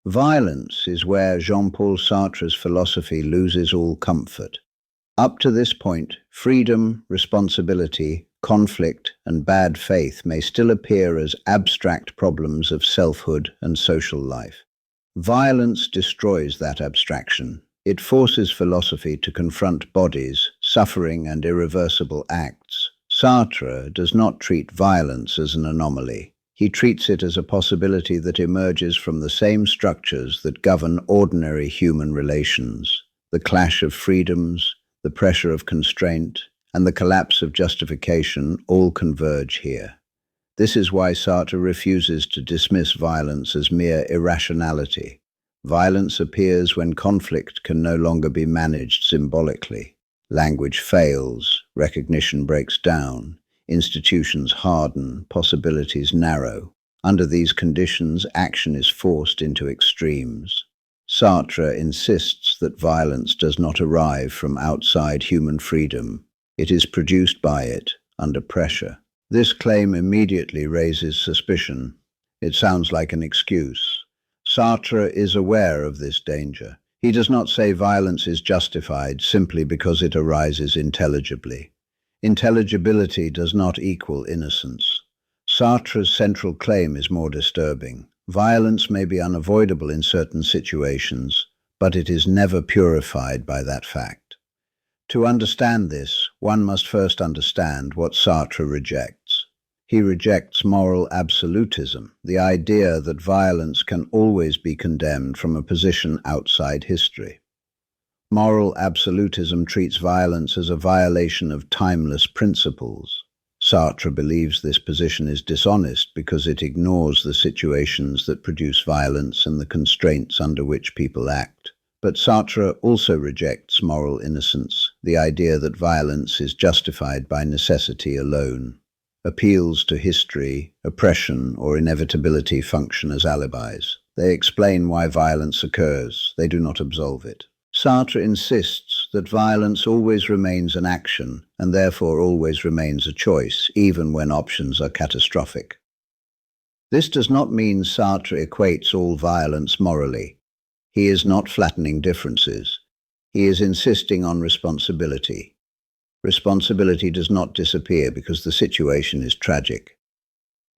Violence is where Jean-Paul Sartre's philosophy loses all comfort. Up to this point, freedom, responsibility, conflict, and bad faith may still appear as abstract problems of selfhood and social life. Violence destroys that abstraction. It forces philosophy to confront bodies, suffering, and irreversible acts. Sartre does not treat violence as an anomaly. He treats it as a possibility that emerges from the same structures that govern ordinary human relations. The clash of freedoms, the pressure of constraint, and the collapse of justification all converge here. This is why Sartre refuses to dismiss violence as mere irrationality. Violence appears when conflict can no longer be managed symbolically. Language fails, recognition breaks down, institutions harden, possibilities narrow. Under these conditions, action is forced into extremes. Sartre insists that violence does not arrive from outside human freedom. It is produced by it, under pressure. This claim immediately raises suspicion. It sounds like an excuse. Sartre is aware of this danger. He does not say violence is justified simply because it arises intelligibly. Intelligibility does not equal innocence. Sartre's central claim is more disturbing. Violence may be unavoidable in certain situations, but it is never purified by that fact. To understand this, one must first understand what Sartre rejects. He rejects moral absolutism, the idea that violence can always be condemned from a position outside history. Moral absolutism treats violence as a violation of timeless principles. Sartre believes this position is dishonest because it ignores the situations that produce violence and the constraints under which people act. But Sartre also rejects moral innocence, the idea that violence is justified by necessity alone. Appeals to history, oppression, or inevitability function as alibis. They explain why violence occurs, they do not absolve it. Sartre insists that violence always remains an action and therefore always remains a choice, even when options are catastrophic. This does not mean Sartre equates all violence morally. He is not flattening differences. He is insisting on responsibility. Responsibility does not disappear because the situation is tragic.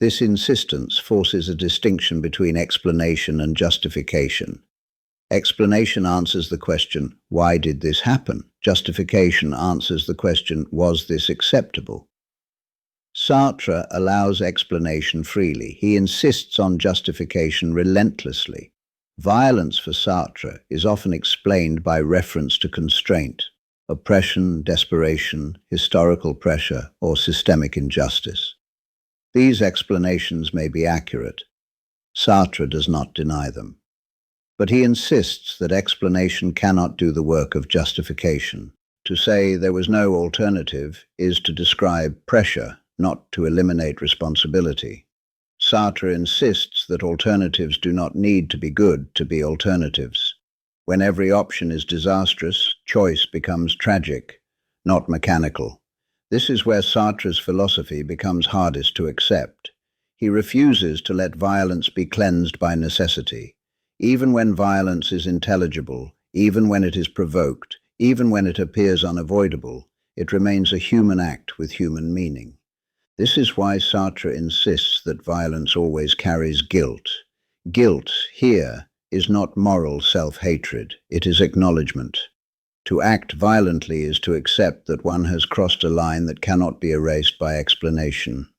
This insistence forces a distinction between explanation and justification. Explanation answers the question, why did this happen? Justification answers the question, was this acceptable? Sartre allows explanation freely. He insists on justification relentlessly. Violence for Sartre is often explained by reference to constraint, oppression, desperation, historical pressure, or systemic injustice. These explanations may be accurate. Sartre does not deny them. But he insists that explanation cannot do the work of justification. To say there was no alternative is to describe pressure, not to eliminate responsibility. Sartre insists that alternatives do not need to be good to be alternatives. When every option is disastrous, choice becomes tragic, not mechanical. This is where Sartre's philosophy becomes hardest to accept. He refuses to let violence be cleansed by necessity. Even when violence is intelligible, even when it is provoked, even when it appears unavoidable, it remains a human act with human meaning. This is why Sartre insists that violence always carries guilt. Guilt, here, is not moral self-hatred, it is acknowledgment. To act violently is to accept that one has crossed a line that cannot be erased by explanation.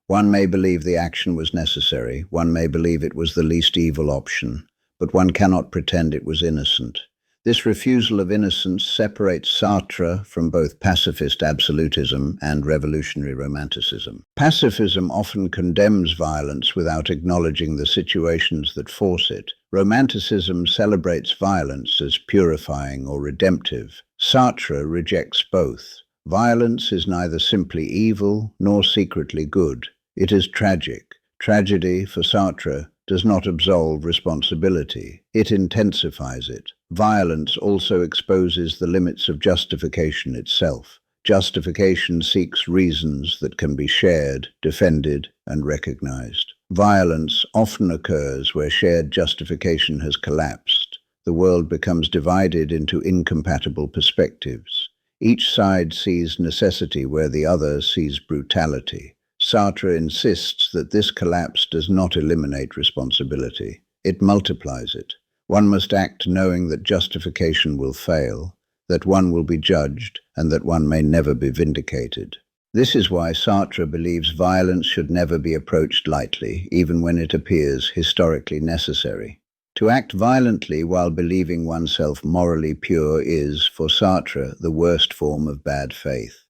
One may believe the action was necessary, one may believe it was the least evil option, but one cannot pretend it was innocent. This refusal of innocence separates Sartre from both pacifist absolutism and revolutionary romanticism. Pacifism often condemns violence without acknowledging the situations that force it. Romanticism celebrates violence as purifying or redemptive. Sartre rejects both. Violence is neither simply evil nor secretly good. It is tragic. Tragedy, for Sartre, does not absolve responsibility. It intensifies it. Violence also exposes the limits of justification itself. Justification seeks reasons that can be shared, defended, and recognized. Violence often occurs where shared justification has collapsed. The world becomes divided into incompatible perspectives. Each side sees necessity where the other sees brutality. Sartre insists that this collapse does not eliminate responsibility. It multiplies it. One must act knowing that justification will fail, that one will be judged, and that one may never be vindicated. This is why Sartre believes violence should never be approached lightly, even when it appears historically necessary. To act violently while believing oneself morally pure is, for Sartre, the worst form of bad faith.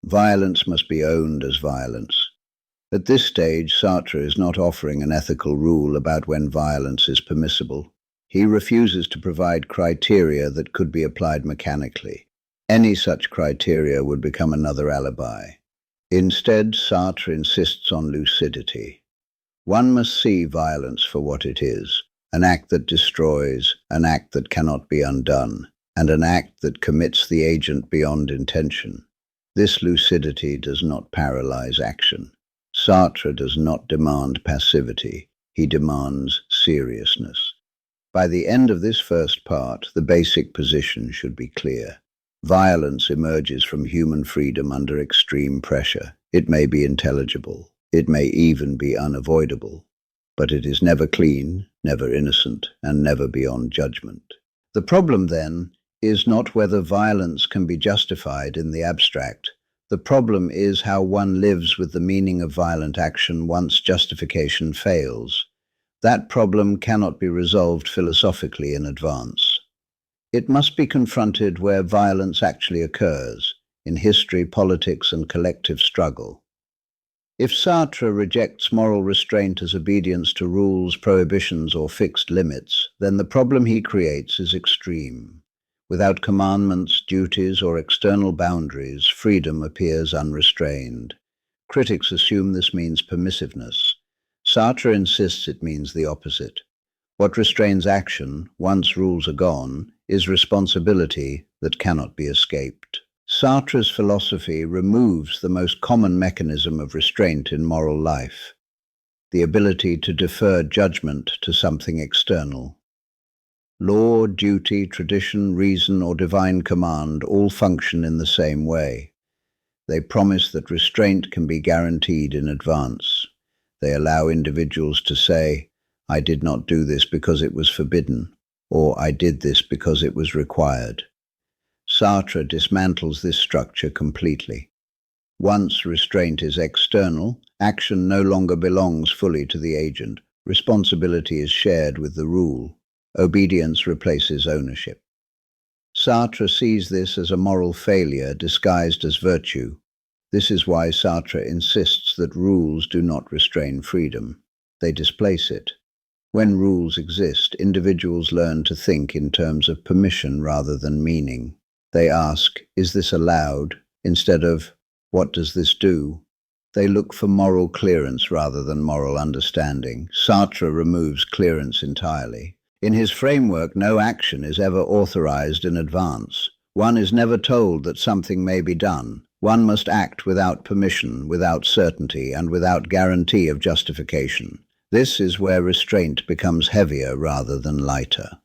Violence must be owned as violence. At this stage, Sartre is not offering an ethical rule about when violence is permissible. He refuses to provide criteria that could be applied mechanically. Any such criteria would become another alibi. Instead, Sartre insists on lucidity. One must see violence for what it is, an act that destroys, an act that cannot be undone, and an act that commits the agent beyond intention. This lucidity does not paralyze action. Sartre does not demand passivity. He demands seriousness. By the end of this first part, the basic position should be clear. Violence emerges from human freedom under extreme pressure. It may be intelligible. It may even be unavoidable. But it is never clean, never innocent, and never beyond judgment. The problem, then, is not whether violence can be justified in the abstract. The problem is how one lives with the meaning of violent action once justification fails. That problem cannot be resolved philosophically in advance. It must be confronted where violence actually occurs, in history, politics, and collective struggle. If Sartre rejects moral restraint as obedience to rules, prohibitions, or fixed limits, then the problem he creates is extreme. Without commandments, duties, or external boundaries, freedom appears unrestrained. Critics assume this means permissiveness. Sartre insists it means the opposite. What restrains action, once rules are gone, is responsibility that cannot be escaped. Sartre's philosophy removes the most common mechanism of restraint in moral life, the ability to defer judgment to something external. Law, duty, tradition, reason, or divine command all function in the same way. They promise that restraint can be guaranteed in advance. They allow individuals to say, "I did not do this because it was forbidden," or "I did this because it was required." Sartre dismantles this structure completely. Once restraint is external, action no longer belongs fully to the agent. Responsibility is shared with the rule. Obedience replaces ownership. Sartre sees this as a moral failure disguised as virtue. This is why Sartre insists that rules do not restrain freedom. They displace it. When rules exist, individuals learn to think in terms of permission rather than meaning. They ask, "Is this allowed?" instead of, "What does this do?" They look for moral clearance rather than moral understanding. Sartre removes clearance entirely. In his framework, no action is ever authorized in advance. One is never told that something may be done. One must act without permission, without certainty, and without guarantee of justification. This is where restraint becomes heavier rather than lighter.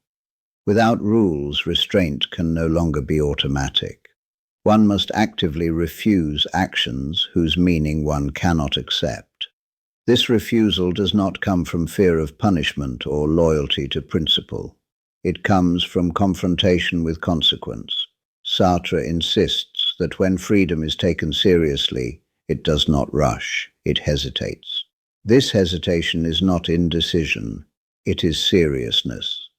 Without rules, restraint can no longer be automatic. One must actively refuse actions whose meaning one cannot accept. This refusal does not come from fear of punishment or loyalty to principle. It comes from confrontation with consequence. Sartre insists that when freedom is taken seriously, it does not rush, it hesitates. This hesitation is not indecision, it is seriousness.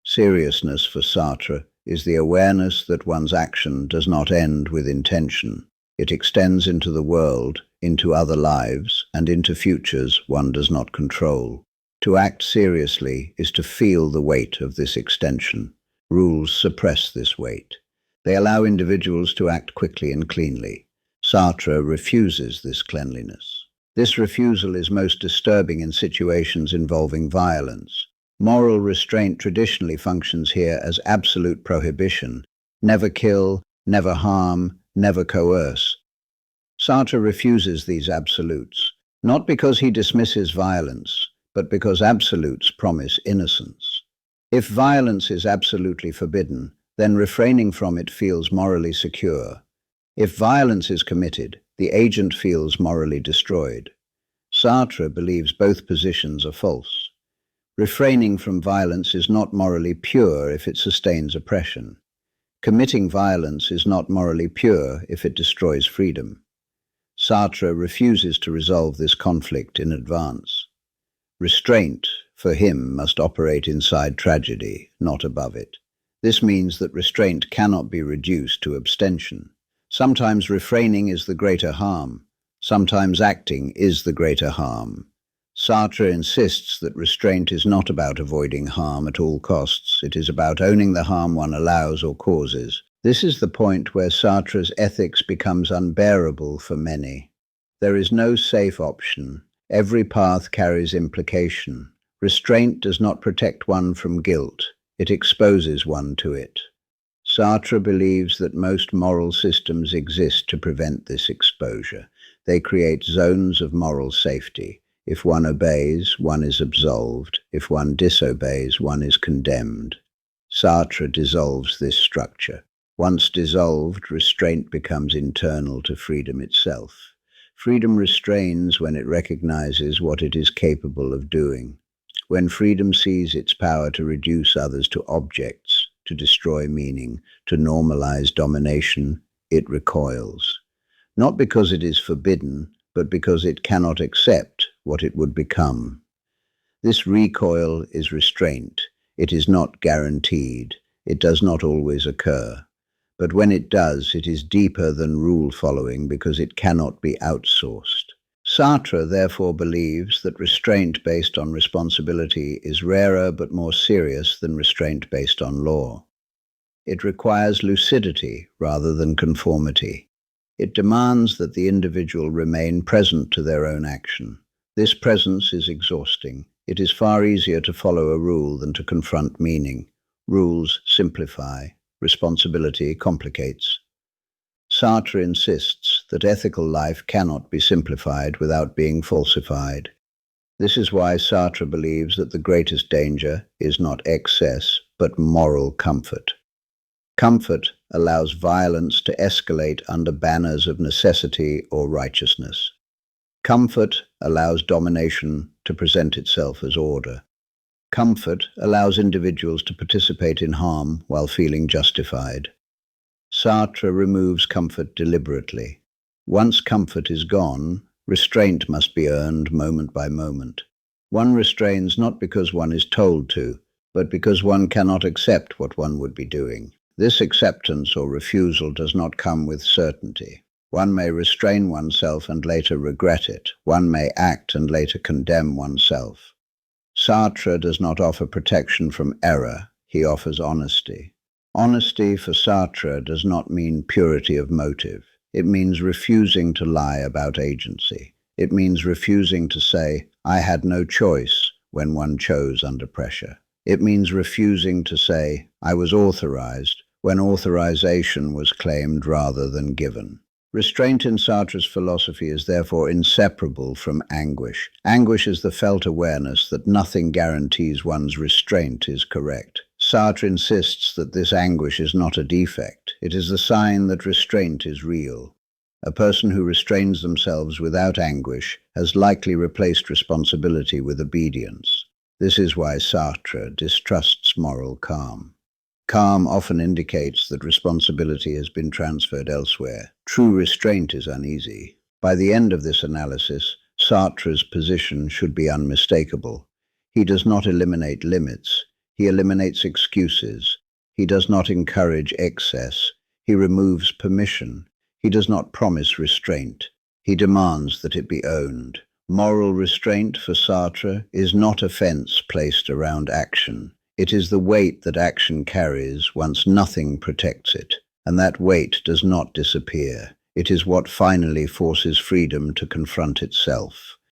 Seriousness for Sartre is the awareness that one's action does not end with intention. It extends into the world, into other lives, and into futures one does not control. To act seriously is to feel the weight of this extension. Rules suppress this weight. They allow individuals to act quickly and cleanly. Sartre refuses this cleanliness. This refusal is most disturbing in situations involving violence. Moral restraint traditionally functions here as absolute prohibition. Never kill, never harm, never coerce. Sartre refuses these absolutes. not because he dismisses violence, but because absolutes promise innocence. If violence is absolutely forbidden, then refraining from it feels morally secure. If violence is committed, the agent feels morally destroyed. Sartre believes both positions are false. Refraining from violence is not morally pure if it sustains oppression. Committing violence is not morally pure if it destroys freedom. Sartre refuses to resolve this conflict in advance. Restraint, for him, must operate inside tragedy, not above it. This means that restraint cannot be reduced to abstention. Sometimes refraining is the greater harm. Sometimes acting is the greater harm. Sartre insists that restraint is not about avoiding harm at all costs. It is about owning the harm one allows or causes. This is the point where Sartre's ethics becomes unbearable for many. There is no safe option. Every path carries implication. Restraint does not protect one from guilt. It exposes one to it. Sartre believes that most moral systems exist to prevent this exposure. They create zones of moral safety. If one obeys, one is absolved. If one disobeys, one is condemned. Sartre dissolves this structure. Once dissolved, restraint becomes internal to freedom itself. Freedom restrains when it recognizes what it is capable of doing. When freedom sees its power to reduce others to objects, to destroy meaning, to normalize domination, it recoils. Not because it is forbidden, but because it cannot accept what it would become. This recoil is restraint. It is not guaranteed. It does not always occur. But when it does, it is deeper than rule-following because it cannot be outsourced. Sartre therefore believes that restraint based on responsibility is rarer but more serious than restraint based on law. It requires lucidity rather than conformity. It demands that the individual remain present to their own action. This presence is exhausting. It is far easier to follow a rule than to confront meaning. Rules simplify. Responsibility complicates. Sartre insists that ethical life cannot be simplified without being falsified. This is why Sartre believes that the greatest danger is not excess, but moral comfort. Comfort allows violence to escalate under banners of necessity or righteousness. Comfort allows domination to present itself as order. Comfort allows individuals to participate in harm while feeling justified. Sartre removes comfort deliberately. Once comfort is gone, restraint must be earned moment by moment. One restrains not because one is told to, but because one cannot accept what one would be doing. This acceptance or refusal does not come with certainty. One may restrain oneself and later regret it. One may act and later condemn oneself. Sartre does not offer protection from error. He offers honesty. Honesty for Sartre does not mean purity of motive. It means refusing to lie about agency. It means refusing to say, "I had no choice," when one chose under pressure. It means refusing to say, "I was authorized," when authorization was claimed rather than given. Restraint in Sartre's philosophy is therefore inseparable from anguish. Anguish is the felt awareness that nothing guarantees one's restraint is correct. Sartre insists that this anguish is not a defect. It is the sign that restraint is real. A person who restrains themselves without anguish has likely replaced responsibility with obedience. This is why Sartre distrusts moral calm. Calm often indicates that responsibility has been transferred elsewhere. True restraint is uneasy. By the end of this analysis, Sartre's position should be unmistakable. He does not eliminate limits. He eliminates excuses. He does not encourage excess. He removes permission. He does not promise restraint. He demands that it be owned. Moral restraint for Sartre is not a fence placed around action. It is the weight that action carries once nothing protects it, and that weight does not disappear. It is what finally forces freedom to confront itself.